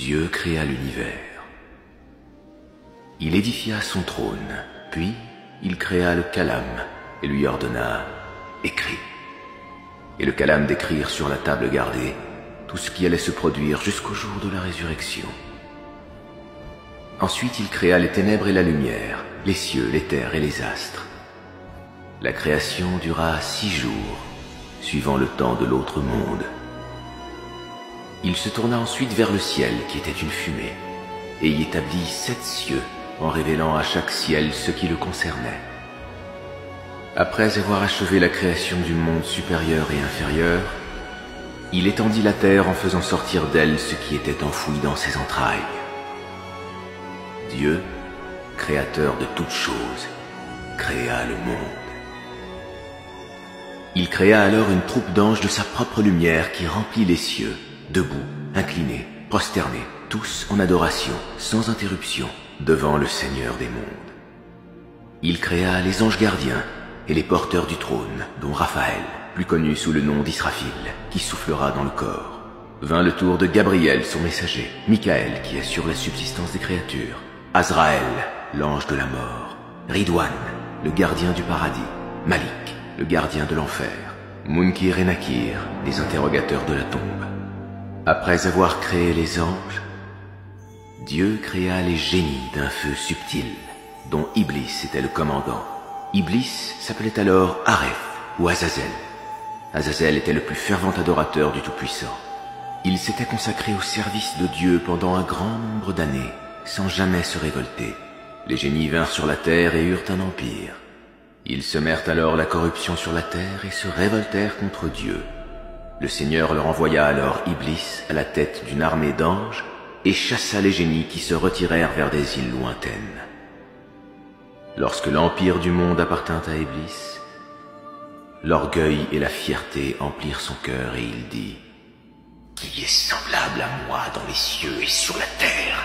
Dieu créa l'univers. Il édifia son trône, puis il créa le calame et lui ordonna « Écris ». Et le calame d'écrire sur la table gardée tout ce qui allait se produire jusqu'au jour de la résurrection. Ensuite il créa les ténèbres et la lumière, les cieux, les terres et les astres. La création dura 6 jours, suivant le temps de l'autre monde. Il se tourna ensuite vers le ciel qui était une fumée, et y établit 7 cieux, en révélant à chaque ciel ce qui le concernait. Après avoir achevé la création du monde supérieur et inférieur, il étendit la terre en faisant sortir d'elle ce qui était enfoui dans ses entrailles. Dieu, créateur de toutes choses, créa le monde. Il créa alors une troupe d'anges de sa propre lumière qui remplit les cieux, debout, inclinés, prosternés, tous en adoration, sans interruption, devant le Seigneur des mondes. Il créa les anges gardiens et les porteurs du trône, dont Raphaël, plus connu sous le nom d'Israfil, qui soufflera dans le corps. Vint le tour de Gabriel, son messager, Michael, qui assure la subsistance des créatures, Azraël, l'ange de la mort, Ridwan, le gardien du paradis, Malik, le gardien de l'enfer, Munkir et Nakir, les interrogateurs de la tombe. Après avoir créé les anges, Dieu créa les génies d'un feu subtil, dont Iblis était le commandant. Iblis s'appelait alors Aref ou Azazel. Azazel était le plus fervent adorateur du Tout-Puissant. Il s'était consacré au service de Dieu pendant un grand nombre d'années, sans jamais se révolter. Les génies vinrent sur la terre et eurent un empire. Ils semèrent alors la corruption sur la terre et se révoltèrent contre Dieu. Le Seigneur leur envoya alors Iblis à la tête d'une armée d'anges et chassa les génies qui se retirèrent vers des îles lointaines. Lorsque l'empire du monde appartint à Iblis, l'orgueil et la fierté emplirent son cœur et il dit « Qui est semblable à moi dans les cieux et sur la terre?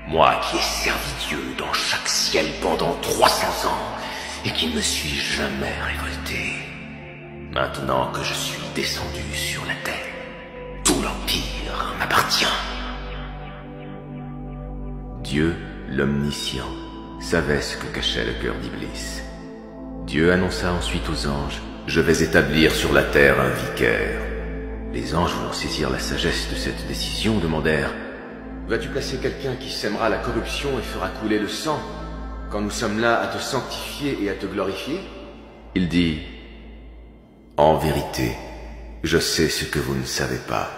Moi qui ai servi Dieu dans chaque ciel pendant 300 ans et qui ne me suis jamais révolté. Maintenant que je suis descendu sur la terre, tout l'empire m'appartient. » Dieu, l'omniscient, savait ce que cachait le cœur d'Iblis. Dieu annonça ensuite aux anges « Je vais établir sur la terre un vicaire. » Les anges, voulant saisir la sagesse de cette décision, demandèrent « Vas-tu placer quelqu'un qui sèmera la corruption et fera couler le sang, quand nous sommes là à te sanctifier et à te glorifier ?» Il dit « En vérité, je sais ce que vous ne savez pas.